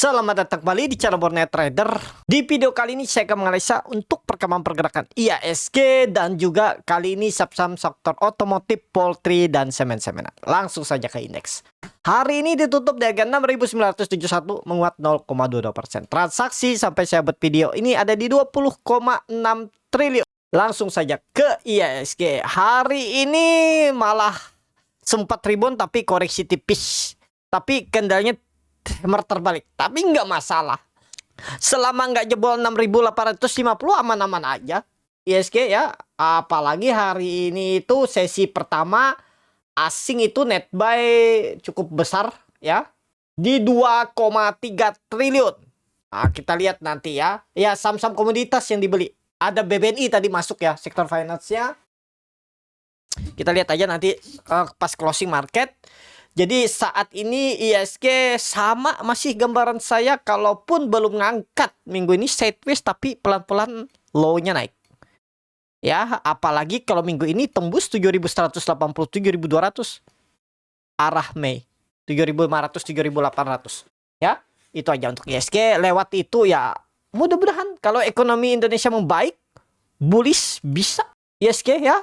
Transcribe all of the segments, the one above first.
Selamat datang kembali di channel Borneo Trader. Di video kali ini saya akan menganalisa untuk perkembangan pergerakan IHSG dan juga kali ini saham sektor otomotif, poultry, dan semen-semenan. Langsung saja ke indeks. Hari ini ditutup di harga 6.971 menguat 0,22%. Transaksi sampai saya buat video ini ada di 20,6 triliun. Langsung saja ke IHSG. Hari ini malah sempat rebound tapi koreksi tipis. Tapi kendalanya terbalik, tapi nggak masalah selama nggak jebol 6.850 aman-aman aja IHSG ya. Apalagi hari ini itu sesi pertama asing itu net buy cukup besar ya di 2,3 triliun. Nah, kita lihat nanti ya saham-saham komoditas yang dibeli. Ada BBNI tadi masuk ya, sektor finance-nya. Kita lihat aja nanti pas closing market. Jadi saat ini IHSG sama masih gambaran saya, kalaupun belum ngangkat minggu ini sideways tapi pelan-pelan low-nya naik. Ya, apalagi kalau minggu ini tembus 7.180, 7.200 arah Mei 7.500, 7.800. Ya, itu aja untuk IHSG. Lewat itu ya mudah-mudahan kalau ekonomi Indonesia membaik, bullish bisa IHSG ya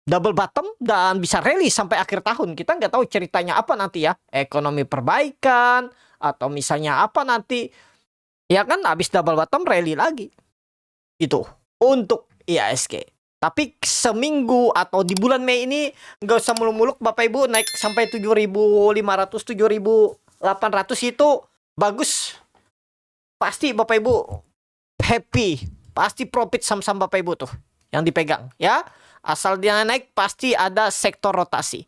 double bottom dan bisa rally sampai akhir tahun. Kita nggak tahu ceritanya apa nanti ya. Ekonomi perbaikan atau misalnya apa nanti. Ya kan habis double bottom rally lagi. Itu untuk IHSG. Tapi seminggu atau di bulan Mei ini nggak usah muluk-muluk Bapak Ibu, naik sampai 7.500, 7.800 itu bagus. Pasti Bapak Ibu happy. Pasti profit saham-saham Bapak Ibu tuh yang dipegang ya. Asal dia naik pasti ada sektor rotasi.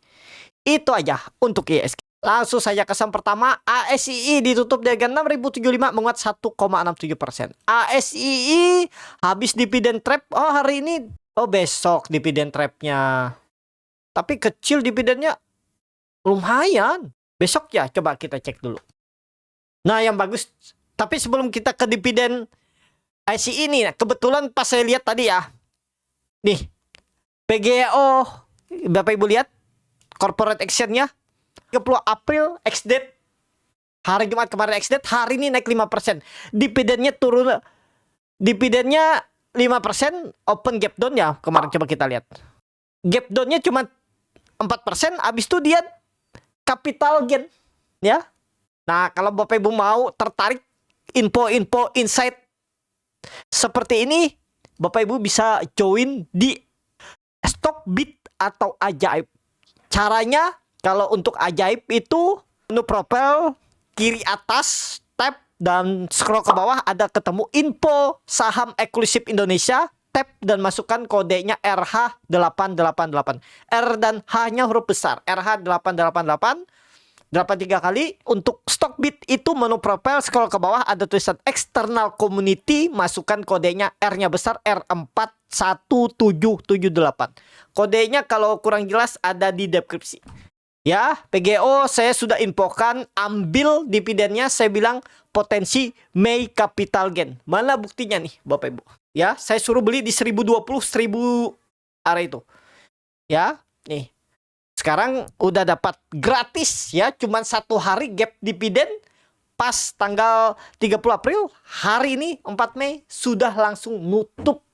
Itu aja untuk IHSG. Langsung saja ke saham pertama. ASII ditutup di harga 6.075 menguat 1,67%. ASII habis dividen trap. Oh hari ini, oh besok dividen trapnya. Tapi kecil dividennya lumayan. Besok ya coba kita cek dulu. Nah yang bagus. Tapi sebelum kita ke dividen ASII ini, kebetulan pas saya lihat tadi ya. Nih. PGO, Bapak Ibu lihat corporate actionnya 30 April ex-date, hari Jumat kemarin ex-date, hari ini naik 5%. Dividennya turun, dividennya 5%, open gap down-nya kemarin coba kita lihat. Gap down-nya cuma 4%, habis itu dia capital gain ya. Nah, kalau Bapak Ibu mau tertarik info-info insight seperti ini, Bapak Ibu bisa join di Stockbit atau Ajaib. Caranya kalau untuk Ajaib itu menu profile kiri atas tab dan scroll ke bawah ada ketemu info saham eksklusif Indonesia, tab dan masukkan kodenya RH888. R dan H-nya huruf besar. RH888 83 kali. Untuk Stockbit itu menu profile scroll ke bawah ada tulisan external community, masukkan kodenya R-nya besar R41778. Kodenya kalau kurang jelas ada di deskripsi. Ya, PGO saya sudah infokan, ambil dividennya, saya bilang potensi Mei capital gain. Mana buktinya nih Bapak Ibu? Ya, saya suruh beli di 1020, 1000 area itu. Ya, nih. Sekarang udah dapat gratis ya, cuman 1 hari gap dividen pas tanggal 30 April. Hari ini 4 Mei sudah langsung nutup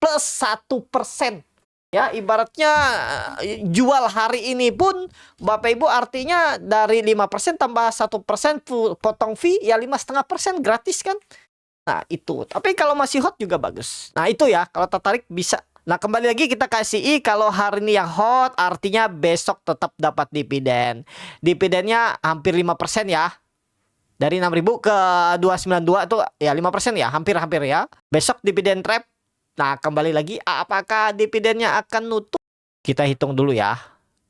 plus 1%. Ya, ibaratnya jual hari ini pun Bapak Ibu artinya dari 5% tambah 1% potong fee ya 5,5% gratis kan. Nah, itu. Tapi kalau masih hot juga bagus. Nah, itu ya, kalau tertarik bisa. Nah, kembali lagi kita ke ASII. Kalau hari ini yang hot artinya besok tetap dapat dividen. Dividennya hampir 5% ya. Dari 6.000 ke 292 itu ya 5% ya, hampir-hampir ya. Besok dividen trap. Nah, kembali lagi apakah dividennya akan nutup? Kita hitung dulu ya.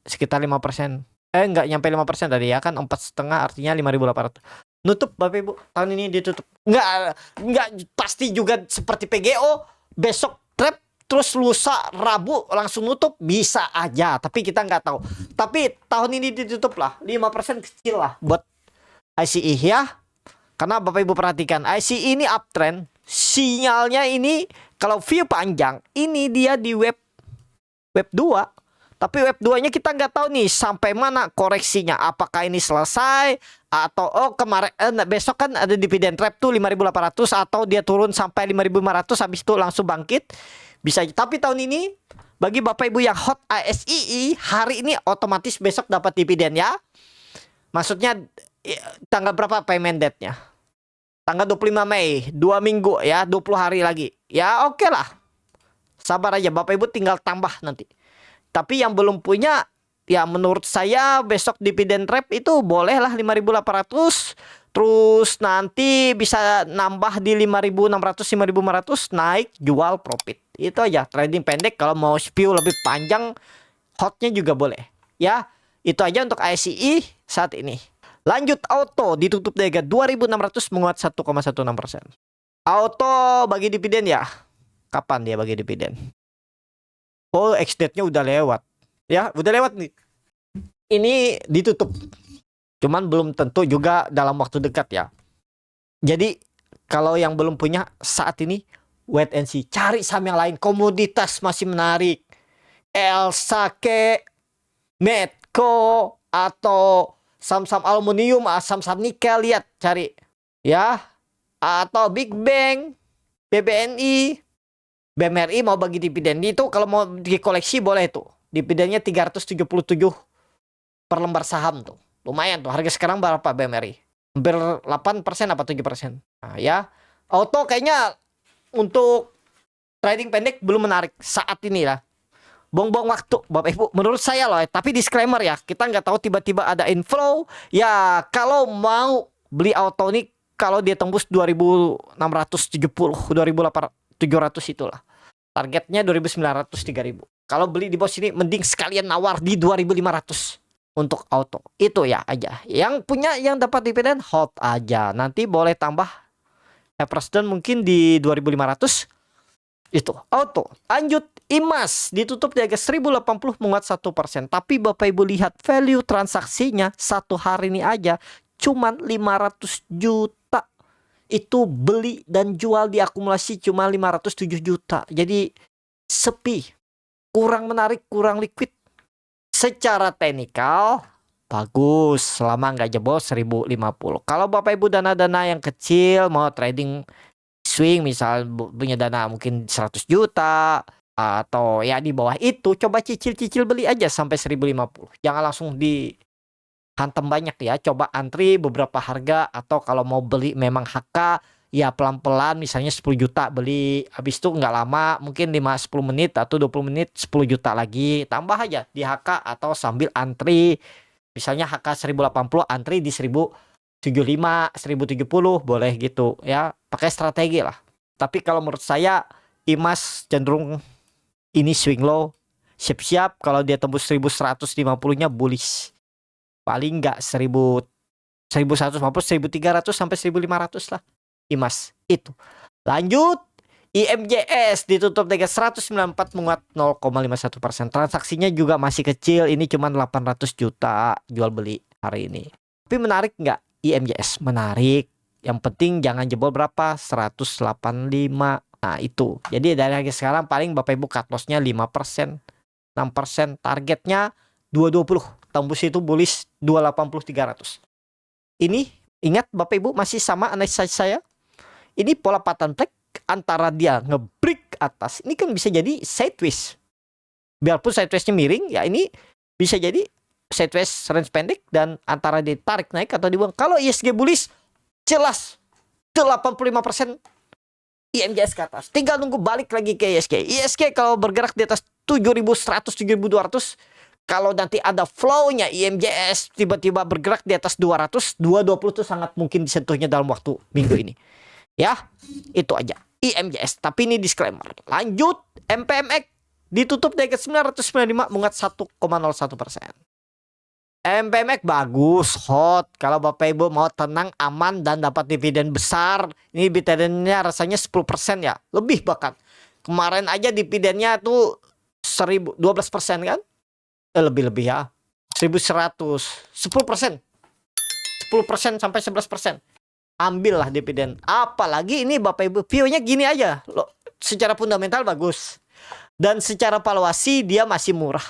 Sekitar 5%. Enggak nyampe 5% tadi ya kan, 4,5 artinya 5.800. Nutup Bapak Ibu. Tahun ini ditutup. Enggak pasti juga seperti PGO besok trap terus lusa Rabu langsung nutup, bisa aja, tapi kita nggak tahu. Tapi tahun ini ditutup lah 5% kecil lah buat ICE ya. Karena Bapak Ibu perhatikan ICE ini uptrend, sinyalnya ini kalau view panjang ini dia di web 2, Tapi wave 2-nya kita nggak tahu nih sampai mana koreksinya. Apakah ini selesai atau kemarin besok kan ada dividen trap tuh 5.800 atau dia turun sampai 5.500 habis itu langsung bangkit. Bisa. Tapi tahun ini bagi Bapak Ibu yang hot ASII hari ini otomatis besok dapat dividen ya. Maksudnya tanggal berapa payment date-nya? Tanggal 25 Mei, 2 minggu ya, 20 hari lagi. Ya oke lah. Sabar aja Bapak Ibu tinggal tambah nanti. Tapi yang belum punya, ya menurut saya besok dividen trap itu bolehlah 5.800. Terus nanti bisa nambah di 5.600, 5.500 naik jual profit. Itu aja trading pendek. Kalau mau view lebih panjang hotnya juga boleh. Ya itu aja untuk ASI saat ini. Lanjut auto ditutup di harga 2.600 menguat 1,16%. Auto bagi dividen ya. Kapan dia bagi dividen? Oh, ex-date-nya udah lewat. Ya, udah lewat nih. Ini ditutup. Cuman belum tentu juga dalam waktu dekat ya. Jadi, kalau yang belum punya saat ini, wait and see. Cari saham yang lain. Komoditas masih menarik. Elsake, Medco, atau saham-saham aluminium, saham-saham nikel, lihat, cari. Ya. Atau Big Bang, BBNI, BMRI mau bagi dividen itu kalau mau dikoleksi boleh tuh. Dividennya 377 per lembar saham tuh. Lumayan tuh. Harga sekarang berapa BMRI? Hampir 8% apa 7%. Nah, ya. Auto kayaknya untuk trading pendek belum menarik saat ini lah. Buang-buang waktu Bapak Ibu. Menurut saya loh. Tapi disclaimer ya. Kita nggak tahu tiba-tiba ada inflow. Ya kalau mau beli auto ini kalau dia tembus 2.670, 2.700 itulah. Targetnya 2.900, 3.000. Kalau beli di bawah sini mending sekalian nawar di 2.500 untuk auto. Itu ya aja. Yang punya yang dapat dividen hold aja. Nanti boleh tambah Everston mungkin di 2.500. Itu auto. Lanjut IMAS ditutup di harga 1.080 menguat 1%. Tapi Bapak Ibu lihat value transaksinya satu hari ini aja cuman 500 juta. Itu beli dan jual diakumulasi cuma 507 juta. Jadi sepi. Kurang menarik, kurang liquid. Secara teknikal bagus selama nggak jebol 1.050. Kalau Bapak Ibu dana-dana yang kecil mau trading swing, misal punya dana mungkin 100 juta atau ya di bawah itu, coba cicil-cicil beli aja sampai 1.050. Jangan langsung dihantam banyak ya. Coba antri beberapa harga, atau kalau mau beli memang HK ya pelan-pelan, misalnya 10 juta beli, habis itu nggak lama, mungkin 5-10 menit atau 20 menit 10 juta lagi, tambah aja di HK atau sambil antri. Misalnya HK 1.080 antri di 1.075, 1.070 boleh gitu ya, pakai strategi lah. Tapi kalau menurut saya IMAS cenderung ini swing low, siap-siap kalau dia tembus 1.150-nya bullish. Paling enggak 1.150, 1.300 sampai 1.500 lah IMAS itu. Lanjut IMJS ditutup dengan 194 menguat 0,51%. Transaksinya juga masih kecil, ini cuma 800 juta jual beli hari ini. Tapi menarik nggak IMJS? Menarik. Yang penting jangan jebol berapa? 185. Nah itu. Jadi dari harga sekarang paling Bapak Ibu cut loss-nya 5%, 6%. Targetnya 220. Tembus itu bullish 280, 300. Ini ingat Bapak Ibu masih sama analisa saya. Ini pola pattern black antara dia ngebreak atas. Ini kan bisa jadi sideways. Biarpun sideways-nya miring, ya ini bisa jadi sideways range pendek dan antara ditarik naik atau dibuang. Kalau ISG bullish jelas 85% IMJS ke atas. Tinggal nunggu balik lagi ke ISG. ISG kalau bergerak di atas 7.100, 7.200, kalau nanti ada flow-nya IMJS tiba-tiba bergerak di atas 200, 220 itu sangat mungkin disentuhnya dalam waktu minggu ini. Ya, itu aja IMJS. Tapi ini disclaimer. Lanjut MPMX ditutup di 995 menguat 1,01%. MPMX bagus, hot. Kalau Bapak Ibu mau tenang, aman dan dapat dividen besar, ini dividennya rasanya 10% ya, lebih bahkan. Kemarin aja dividennya tuh 12% kan? Lebih ya. 1.100, 10%. 10% sampai 11%. Ambillah dividen. Apalagi ini Bapak Ibu view-nya gini aja loh, secara fundamental bagus dan secara valuasi dia masih murah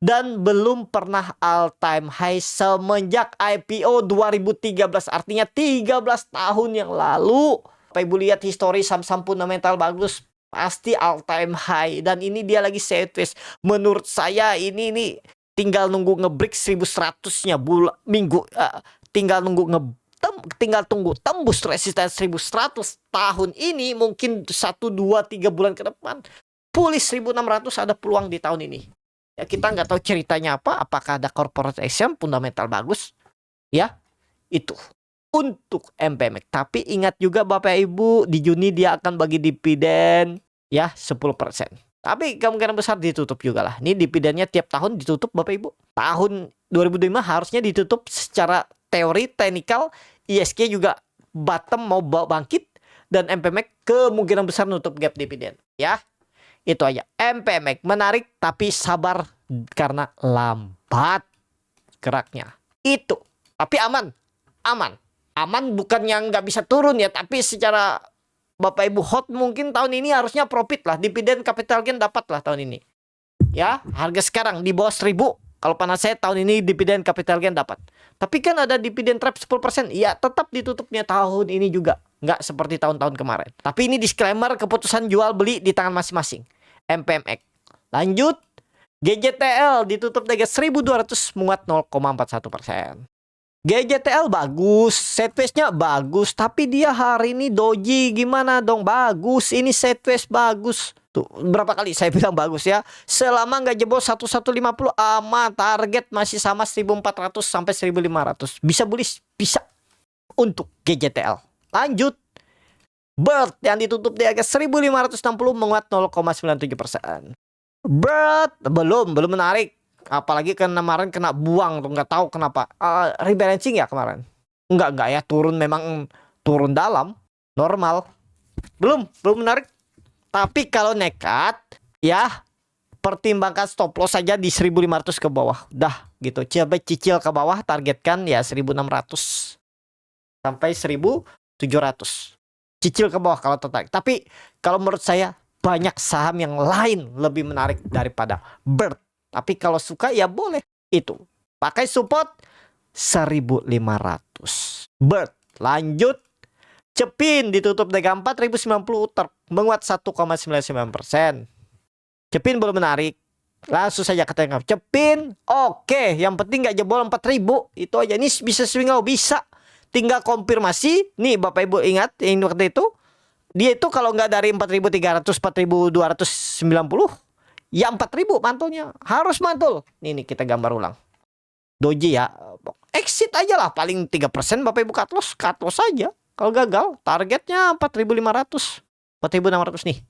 dan belum pernah all time high semenjak IPO 2013. Artinya 13 tahun yang lalu. Bapak Ibu lihat histori saham-saham fundamental bagus, pasti all time high. Dan ini dia lagi sideways. Menurut saya ini tinggal nunggu nge-break 1100-nya minggu. Tinggal tunggu tembus resisten 1100 tahun ini. Mungkin 1, 2, 3 bulan ke depan pulih 1600, ada peluang di tahun ini. Ya, kita nggak tahu ceritanya apa, apakah ada corporate action, fundamental bagus, ya itu untuk MPMX. Tapi ingat juga Bapak Ibu, di Juni dia akan bagi dividen ya 10%. Tapi kemungkinan besar ditutup juga lah. Ini dividennya tiap tahun ditutup Bapak Ibu. Tahun 2005 harusnya ditutup secara teori, teknikal, ISG juga bottom mau bangkit, dan MPMX kemungkinan besar nutup gap dividen. Ya, itu aja. MPMX menarik tapi sabar karena lambat geraknya. Itu. Tapi aman. Aman bukan yang nggak bisa turun ya, tapi secara Bapak Ibu hot mungkin tahun ini harusnya profit lah. Dividen capital gain dapat lah tahun ini. Ya, harga sekarang di bawah 1000. Kalau panas saya tahun ini dividen capital gain dapat. Tapi kan ada dividen trap 10%. Ya, tetap ditutupnya tahun ini juga. Nggak seperti tahun-tahun kemarin. Tapi ini disclaimer, keputusan jual beli di tangan masing-masing. MPMX. Lanjut. GJTL ditutup dengan 1200, menguat 0,41%. GJTL bagus, sideways-nya bagus, tapi dia hari ini doji gimana dong? Bagus, ini sideways bagus. Tuh, berapa kali saya bilang bagus ya. Selama nggak jebol 1150 aman, target masih sama 1400 sampai 1500. Bisa bullish, bisa untuk GJTL. Lanjut. Bird yang ditutup di harga 1560, menguat 0,97%. Bird belum menarik. Apalagi kemarin kena buang tuh, nggak tahu kenapa. Rebalancing ya kemarin. Enggak ya, memang turun dalam, normal. Belum menarik. Tapi kalau nekat ya pertimbangkan stop loss saja di 1500 ke bawah. Dah gitu. Coba cicil ke bawah, targetkan ya 1600 sampai 1700. Cicil ke bawah kalau tertarik. Tapi kalau menurut saya banyak saham yang lain lebih menarik daripada Bird. Tapi kalau suka ya boleh. Itu. Pakai support 1500. Bird. Lanjut. Cepin ditutup dengan 4090, menguat 1,99%. Cepin belum menarik. Langsung saja ke tengah. Cepin oke. Yang penting nggak jebol 4000. Itu aja. Ini bisa swing out, bisa. Tinggal konfirmasi. Nih Bapak Ibu ingat yang waktu itu. Dia itu kalau nggak dari 4300, 4290, ya 4000 mantulnya. Harus mantul. Nih kita gambar ulang. Doji ya. Exit aja lah. Paling 3% Bapak Ibu cut loss. Cut loss aja. Kalau gagal, targetnya 4500, 4600 nih.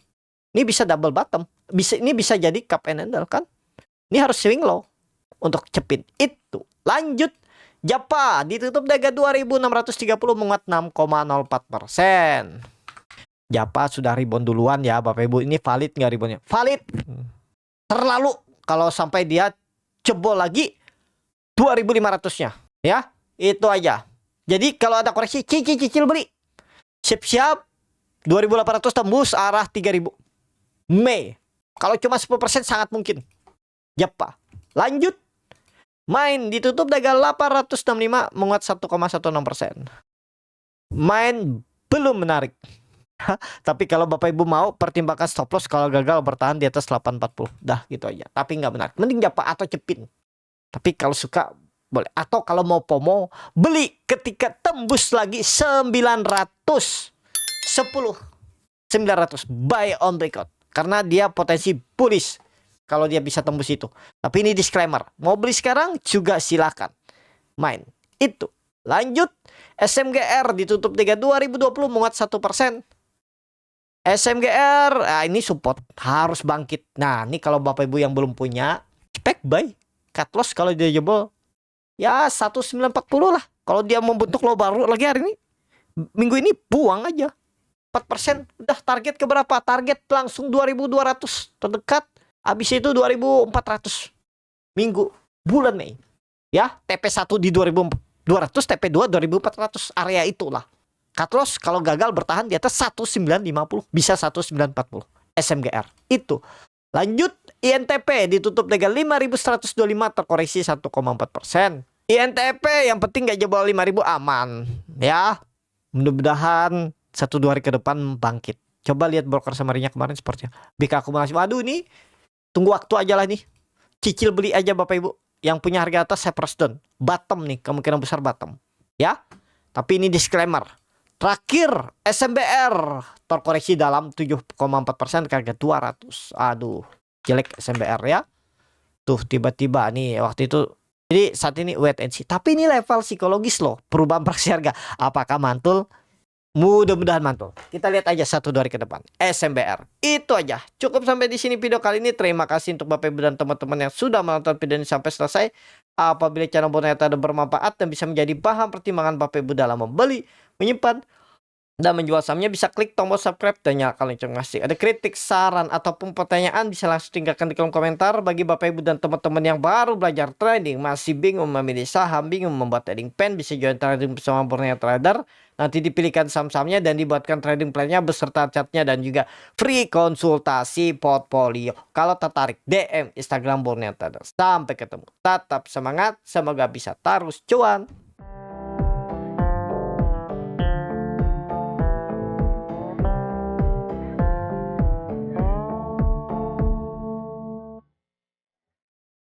Ini bisa double bottom. Ini bisa jadi cup and handle kan. Ini harus swing low untuk Cepin. Itu. Lanjut. Japa ditutup harga 2630, menguat 6,04%. Japa sudah rebound duluan ya Bapak Ibu. Ini valid nggak reboundnya? Valid. Terlalu kalau sampai dia jebol lagi 2500-nya. Ya, itu aja. Jadi kalau ada koreksi, cicil beli. Siap-siap 2800 tembus arah 3000. Mei. Kalau cuma 10% sangat mungkin. Japa. Lanjut. Main ditutup dagang 865, menguat 1,16%. Main belum menarik. Tapi kalau Bapak Ibu mau pertimbangkan stop loss kalau gagal bertahan di atas 840. Dah gitu aja. Tapi nggak menarik. Mending Japa atau Cepin. Tapi kalau suka boleh. Atau kalau mau FOMO, beli ketika tembus lagi 900. 900 buy on breakout. Karena dia potensi bullish kalau dia bisa tembus itu. Tapi ini disclaimer. Mau beli sekarang juga silakan. Main. Itu. Lanjut. SMGR ditutup 2020, menguat 1%. SMGR ini support. Harus bangkit. Nah ini kalau Bapak Ibu yang belum punya, spek buy. Cut loss kalau dia jebol ya 1940 lah. Kalau dia membentuk low baru lagi hari ini, minggu ini buang aja 4%. Udah target ke berapa? Target langsung 2200 terdekat. Habis itu 2400 minggu bulan Mei. Ya, TP1 di 2200, TP2 2400, area itulah. Cut loss kalau gagal bertahan di atas 1950, bisa 1940. SMGR itu. Lanjut, INTP ditutup dengan 5.125 terkoreksi 1,4%. INTP yang penting gak jebol 5.000 aman ya. Mudah-mudahan 1-2 hari ke depan bangkit. Coba lihat broker summary-nya kemarin sepertinya. BK akumulasi. Waduh ini tunggu waktu aja lah nih. Cicil beli aja Bapak Ibu. Yang punya harga atas saya press down. Bottom nih, kemungkinan besar bottom. Ya. Tapi ini disclaimer. Terakhir SMBR terkoreksi dalam 7,4% ke harga 200. Aduh, jelek SMBR ya. Tuh tiba-tiba nih waktu itu. Jadi saat ini wait and see. Tapi ini level psikologis loh. Perubahan praksi harga. Apakah mantul? Mudah-mudahan mantul. Kita lihat aja 1-2 hari ke depan. SMBR. Itu aja. Cukup sampai di sini video kali ini. Terima kasih untuk Bapak Ibu dan teman-teman yang sudah menonton video ini sampai selesai. Apabila channel Boneta ada bermanfaat dan bisa menjadi bahan pertimbangan Bapak Ibu dalam membeli, menyimpan, dan menjual sahamnya, bisa klik tombol subscribe dan nyalakan lonceng notifikasi. Ada kritik, saran, ataupun pertanyaan bisa langsung tinggalkan di kolom komentar. Bagi Bapak Ibu dan teman-teman yang baru belajar trading, masih bingung memilih saham, bingung membuat trading plan, bisa join trading bersama Borneo Trader. Nanti dipilihkan saham-sahamnya dan dibuatkan trading plan-nya beserta chartnya dan juga free konsultasi portfolio. Kalau tertarik, DM Instagram Borneo Trader. Sampai ketemu. Tetap semangat, semoga bisa terus cuan.